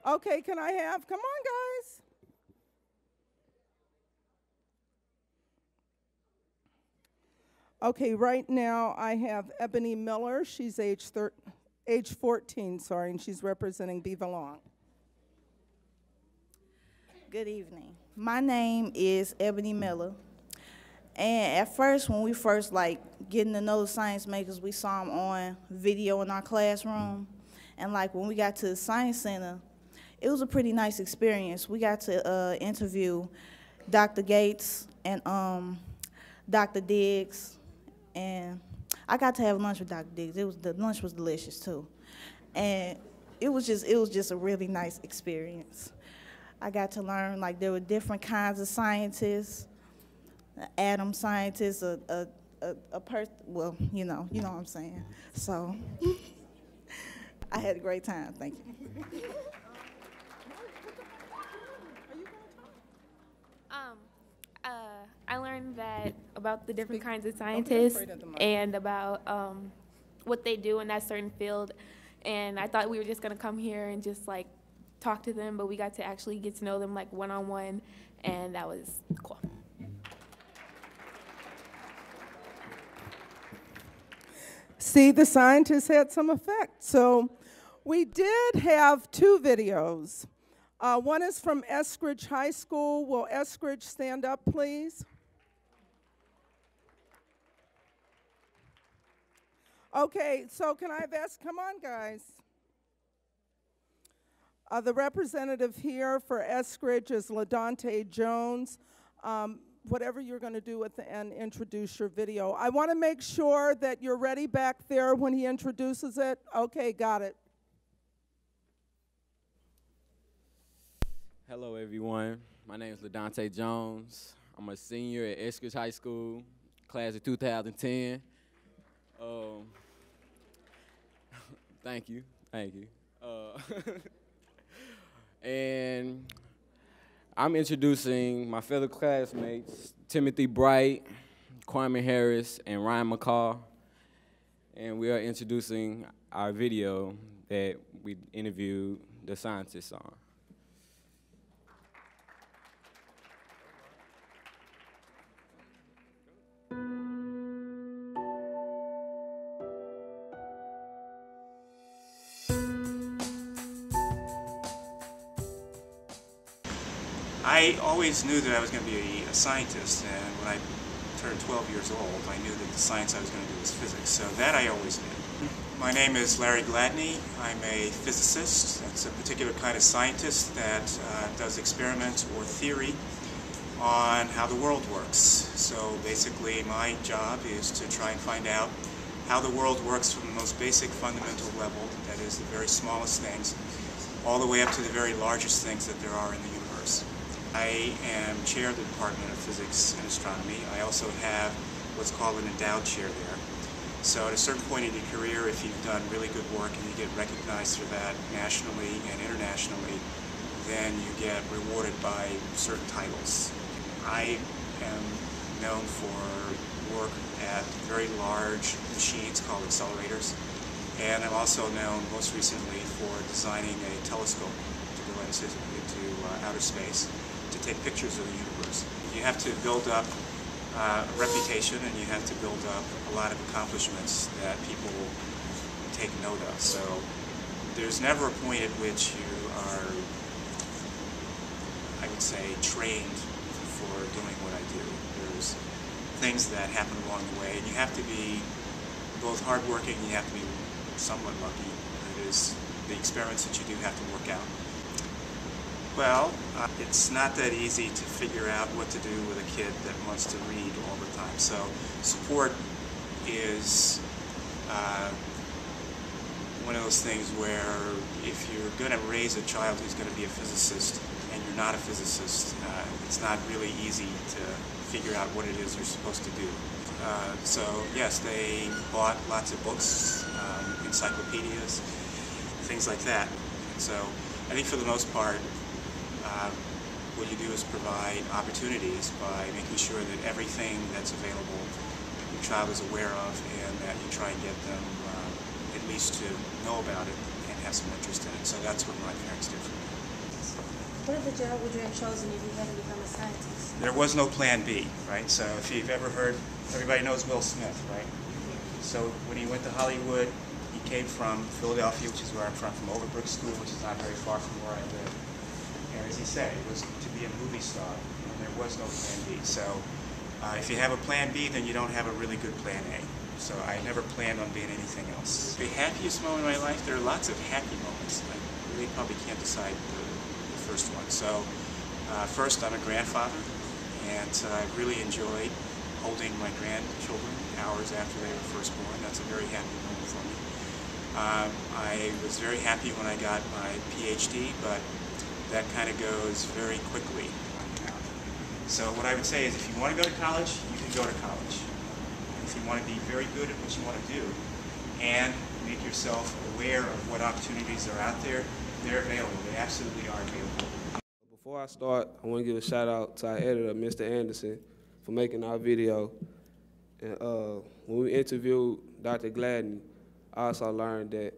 [SPEAKER 10] Okay, can I have, come on, guys. Okay, right now I have Ebony Miller. She's age 14, and she's representing Bevo-Long.
[SPEAKER 2] Good evening. My name is Ebony Miller. And at first, when we first getting to know the ScienceMakers, we saw them on video in our classroom. And when we got to the Science Center, it was a pretty nice experience. We got to interview Dr. Gates and Dr. Diggs. And I got to have lunch with Dr. Diggs. The lunch was delicious too. And it was just a really nice experience. I got to learn there were different kinds of scientists, an atom scientist, a person, well, you know what I'm saying. So I had a great time, thank you.
[SPEAKER 25] I learned that about the different kinds of scientists and about what they do in that certain field. And I thought we were just going to come here and just talk to them, but we got to actually get to know them one-on-one, and that was cool.
[SPEAKER 10] See, the scientists had some effect. So we did have 2 videos. One is from Eskridge High School. Will Eskridge stand up, please? Okay, so can I have come on, guys. The representative here for Eskridge is LaDante Jones. Whatever you're going to do at the end, introduce your video. I want to make sure that you're ready back there when he introduces it. Okay, got it.
[SPEAKER 4] Hello, everyone. My name is LaDante Jones. I'm a senior at Eskridge High School, class of 2010. Thank you. And I'm introducing my fellow classmates, Timothy Bright, Kwame Harris, and Ryan McCall. And we are introducing our video that we interviewed the scientists on.
[SPEAKER 6] I always knew that I was going to be a scientist, and when I turned 12 years old, I knew that the science I was going to do was physics, so that I always knew. My name is Larry Gladney. I'm a physicist. That's a particular kind of scientist that does experiments or theory on how the world works. So basically my job is to try and find out how the world works from the most basic fundamental level, that is the very smallest things, all the way up to the very largest things that there are in the universe. I am chair of the Department of Physics and Astronomy. I also have what's called an endowed chair there. So at a certain point in your career, if you've done really good work and you get recognized for that nationally and internationally, then you get rewarded by certain titles. I am known for work at very large machines called accelerators, and I'm also known most recently for designing a telescope to go into outer space to take pictures of the universe. You have to build up a reputation, and you have to build up a lot of accomplishments that people take note of. So there's never a point at which you are, I would say, trained for doing what I do. There's things that happen along the way, and you have to be both hardworking and you have to be somewhat lucky. That is, the experiments that you do have to work out. Well, it's not that easy to figure out what to do with a kid that wants to read all the time. So support is one of those things where if you're going to raise a child who's going to be a physicist and you're not a physicist, it's not really easy to figure out what it is you're supposed to do. So yes, they bought lots of books, encyclopedias, things like that. So I think for the most part, what you do is provide opportunities by making sure that everything that's available your child is aware of, and that you try and get them at least to know about it and have some interest in it. So that's what my parents did for me.
[SPEAKER 3] What other job would you have chosen if you hadn't become a scientist?
[SPEAKER 6] There was no plan B, right? So if you've ever heard, everybody knows Will Smith, right? So when he went to Hollywood, he came from Philadelphia, which is where I'm from Overbrook School, which is not very far from where I live. And as he said, it was to be a movie star, and there was no plan B. So if you have a plan B, then you don't have a really good plan A. So I never planned on being anything else. The happiest moment in my life, there are lots of happy moments. I really probably can't decide the first one. So first, I'm a grandfather, and I really enjoyed holding my grandchildren hours after they were first born. That's a very happy moment for me. I was very happy when I got my PhD, but that kind of goes very quickly. So what I would say is if you want to go to college, you can go to college. If you want to be very good at what you want to do and make yourself aware of what opportunities are out there, they're available. They absolutely are available.
[SPEAKER 5] Before I start, I want to give a shout out to our editor, Mr. Anderson, for making our video. And when we interviewed Dr. Gladney, I also learned that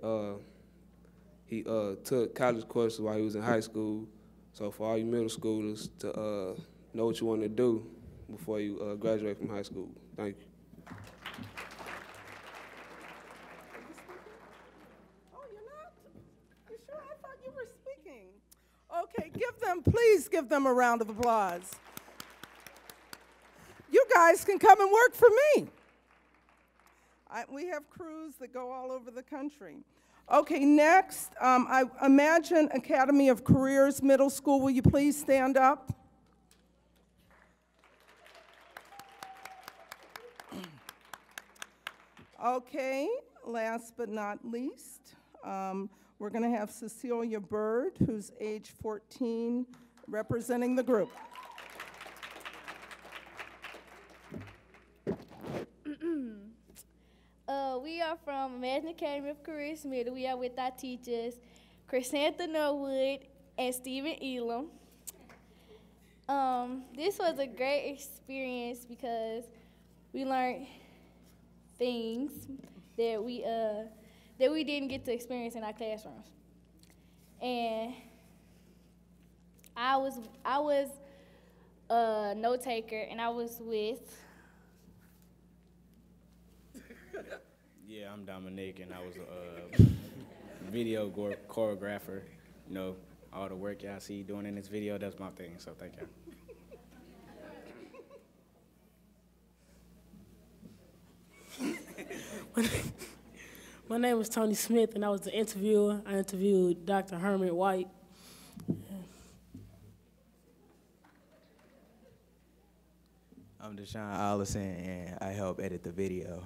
[SPEAKER 5] he took college courses while he was in high school. So for all you middle schoolers to know what you want to do before you graduate from high school. Thank you.
[SPEAKER 10] Oh, you're not? You sure? I thought you were speaking. Okay, please give them a round of applause. You guys can come and work for me. We have crews that go all over the country. Okay, next, I imagine Academy of Careers Middle School. Will you please stand up? Okay, last but not least, we're going to have Cecilia Bird, who's age 14, representing the group.
[SPEAKER 7] We are from American Academy of Careers Middle. We are with our teachers, Chrysantha Norwood and Stephen Elam. This was a great experience because we learned things that we didn't get to experience in our classrooms. And I was a note taker, and I was with.
[SPEAKER 8] Yeah, I'm Dominic, and I was a video choreographer. You know, all the work y'all see doing in this video, that's my thing, so thank y'all.
[SPEAKER 9] My name is Tony Smith, and I was the interviewer. I interviewed Dr. Herman White.
[SPEAKER 26] I'm Deshaun Allison, and I help edit the video.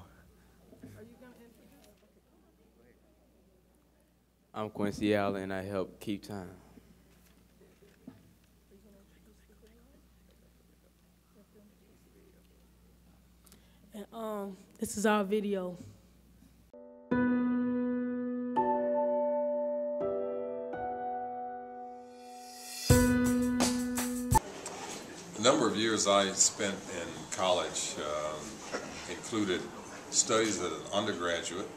[SPEAKER 27] I'm Quincy Allen, and I help keep time.
[SPEAKER 9] And this is our video.
[SPEAKER 28] The number of years I spent in college included studies as an undergraduate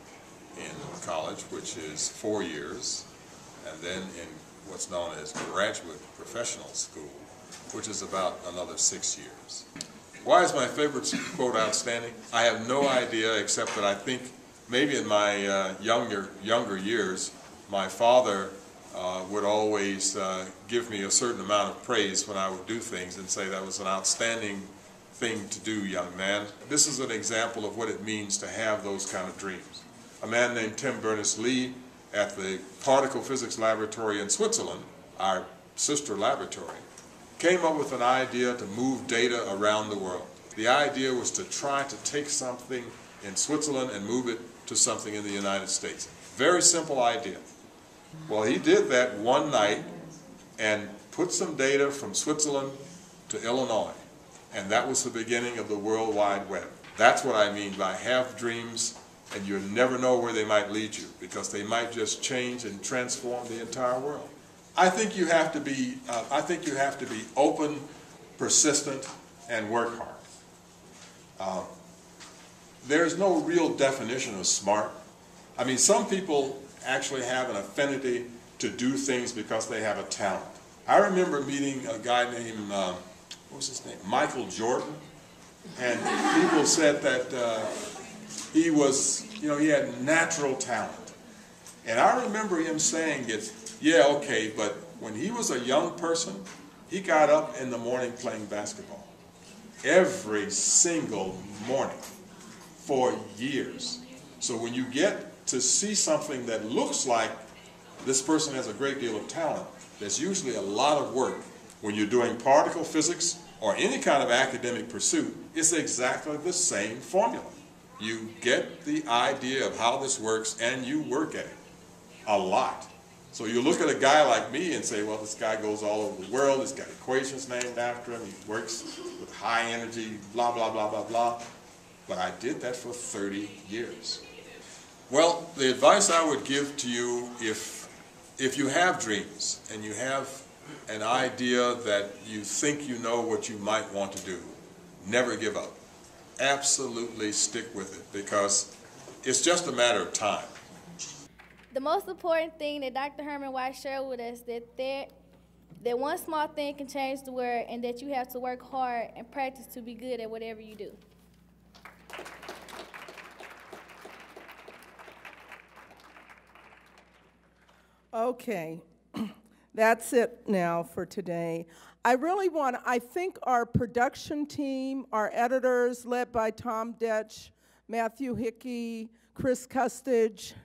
[SPEAKER 28] in college, which is 4 years, and then in what's known as graduate professional school, which is about another 6 years. Why is my favorite quote outstanding? I have no idea, except that I think maybe in my younger years, my father would always give me a certain amount of praise when I would do things and say that was an outstanding thing to do, young man. This is an example of what it means to have those kind of dreams. A man named Tim Berners-Lee at the Particle Physics Laboratory in Switzerland, our sister laboratory, came up with an idea to move data around the world. The idea was to try to take something in Switzerland and move it to something in the United States. Very simple idea. Well, he did that one night and put some data from Switzerland to Illinois. And that was the beginning of the World Wide Web. That's what I mean by have dreams, and you never know where they might lead you, because they might just change and transform the entire world. I think you have to be open, persistent, and work hard. There's no real definition of smart. I mean, some people actually have an affinity to do things because they have a talent. I remember meeting a guy named, what was his name? Michael Jordan. And people said that he was, he had natural talent. And I remember him saying yeah, okay, but when he was a young person, he got up in the morning playing basketball. Every single morning for years. So when you get to see something that looks like this person has a great deal of talent, there's usually a lot of work. When you're doing particle physics or any kind of academic pursuit, it's exactly the same formula. You get the idea of how this works and you work at it a lot. So you look at a guy like me and say, well, this guy goes all over the world, he's got equations named after him, he works with high energy, blah, blah, blah, blah, blah. But I did that for 30 years. Well, the advice I would give to you, if you have dreams and you have an idea that you think you know what you might want to do, never give up. Absolutely stick with it, because it's just a matter of time.
[SPEAKER 7] The most important thing that Dr. Herman White shared with us, that one small thing can change the world, and that you have to work hard and practice to be good at whatever you do.
[SPEAKER 10] Okay, that's it now for today. I think our production team, our editors, led by Tom Detch, Matthew Hickey, Chris Custage,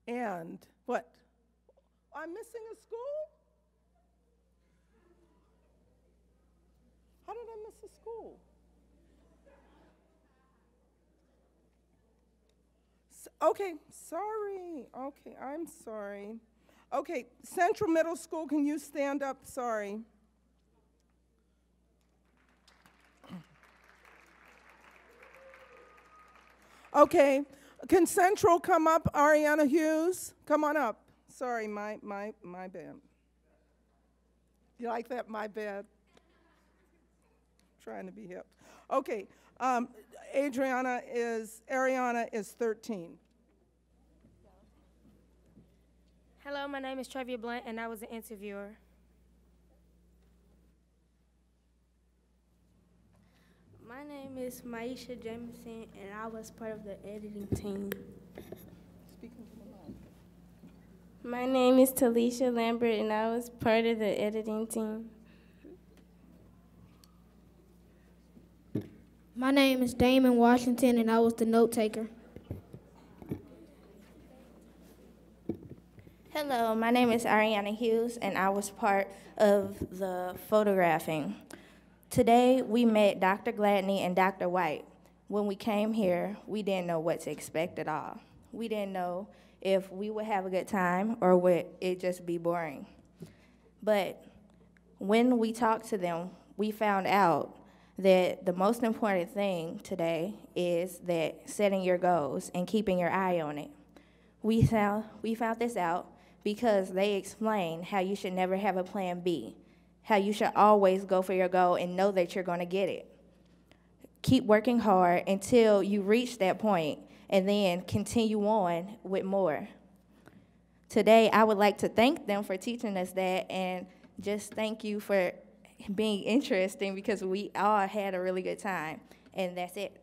[SPEAKER 10] and what? I'm missing a school? How did I miss a school? Okay, sorry. Okay, I'm sorry. Okay, Central Middle School, can you stand up? Sorry. Okay, can Central come up? Ariana Hughes, come on up. Sorry, my bad. You like that? My bad. Trying to be hip. Okay, Ariana is 13.
[SPEAKER 1] Hello, my name is Trevia Blunt, and I was an interviewer.
[SPEAKER 22] My name is Maisha Jameson, and I was part of the editing team.
[SPEAKER 25] My name is Talisha Lambert, and I was part of the editing team.
[SPEAKER 11] My name is Damon Washington, and I was the note taker.
[SPEAKER 12] Hello, my name is Ariana Hughes, and I was part of the photographing. Today, we met Dr. Gladney and Dr. White. When we came here, we didn't know what to expect at all. We didn't know if we would have a good time or would it just be boring. But when we talked to them, we found out that the most important thing today is that setting your goals and keeping your eye on it. We found this out because they explain how you should never have a plan B, how you should always go for your goal and know that you're going to get it. Keep working hard until you reach that point and then continue on with more. Today, I would like to thank them for teaching us that, and just thank you for being interesting, because we all had a really good time, and that's it.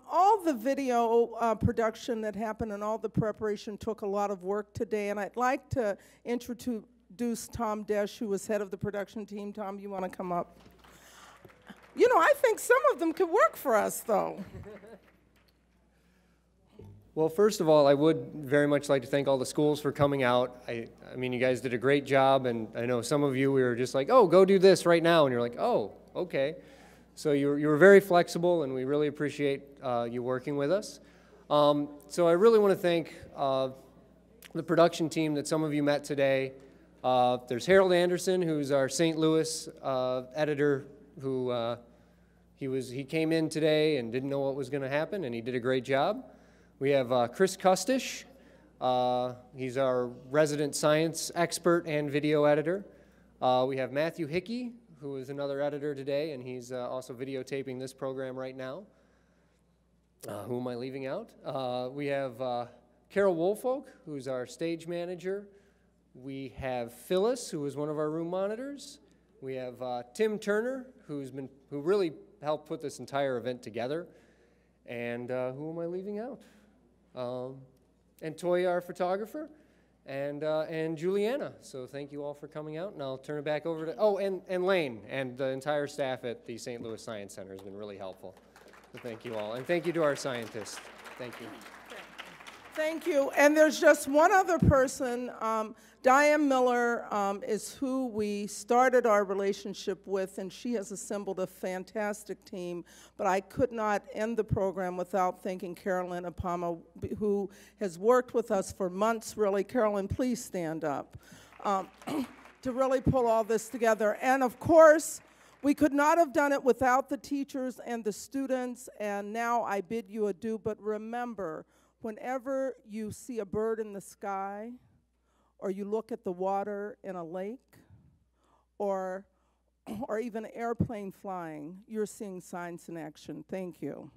[SPEAKER 10] All the video production that happened and all the preparation took a lot of work today, and I'd like to introduce Tom Desch, who was head of the production team. Tom, you want to come up? You know, I think some of them could work for us, though.
[SPEAKER 13] Well, first of all, I would very much like to thank all the schools for coming out. I mean, you guys did a great job, and I know some of you, we were just like, oh, go do this right now, and you're like, oh, okay. So you were very flexible, and we really appreciate you working with us. So I really want to thank the production team that some of you met today. There's Harold Anderson, who's our St. Louis editor, who he came in today and didn't know what was going to happen, and he did a great job. We have Chris Kustish. He's our resident science expert and video editor. We have Matthew Hickey, who is another editor today, and he's also videotaping this program right now. Who am I leaving out? We have Carol Woolfolk, who's our stage manager. We have Phyllis, who is one of our room monitors. We have Tim Turner, who really helped put this entire event together. And who am I leaving out? And Toya, our photographer, and Julieanna. So thank you all for coming out, and I'll turn it back over to, oh, and Lane, and the entire staff at the St. Louis Science Center has been really helpful. So thank you all, and thank you to our scientists. Thank you.
[SPEAKER 10] Thank you. And there's just one other person. Diane Miller is who we started our relationship with, and she has assembled a fantastic team. But I could not end the program without thanking Carolyn Apama, who has worked with us for months, really. Carolyn, please stand up, to really pull all this together. And of course, we could not have done it without the teachers and the students, and now I bid you adieu. But remember, whenever you see a bird in the sky, or you look at the water in a lake, or even an airplane flying, you're seeing science in action. Thank you.